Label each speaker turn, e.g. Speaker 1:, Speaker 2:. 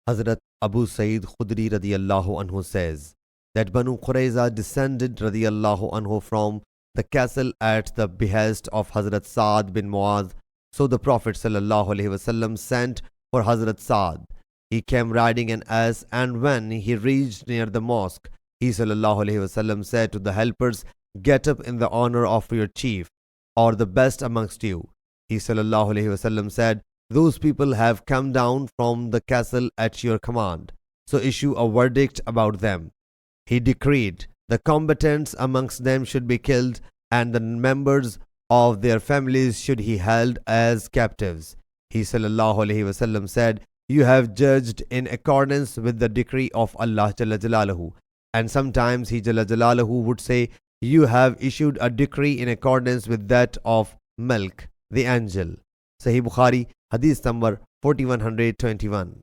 Speaker 1: Hazrat Abu Sa'id Khudri radiyallahu anhu says that Banu Qurayza descended radiyallahu anhu from the castle at the behest of Hazrat Sa'd bin Mu'adh. So the Prophet sallallahu alaihi wasallam sent for Hazrat Sa'd. He came riding an ass, and when he reached near the mosque, he sallallahu alaihi wasallam said to the helpers, "Get up in the honor of your chief, or the best amongst you." He sallallahu alaihi wasallam said, "Those people have come down from the castle at your command, so issue a verdict about them." He decreed the combatants amongst them should be killed, and the members of their families should he held as captives. He sallallahu alaihi wasallam said, "You have judged in accordance with the decree of Allah Jalla Jalaluhu." And sometimes he Jalla Jalaluhu would say, "You have issued a decree in accordance with that of Milk, the angel." Sahih Bukhari, Hadith number 4121.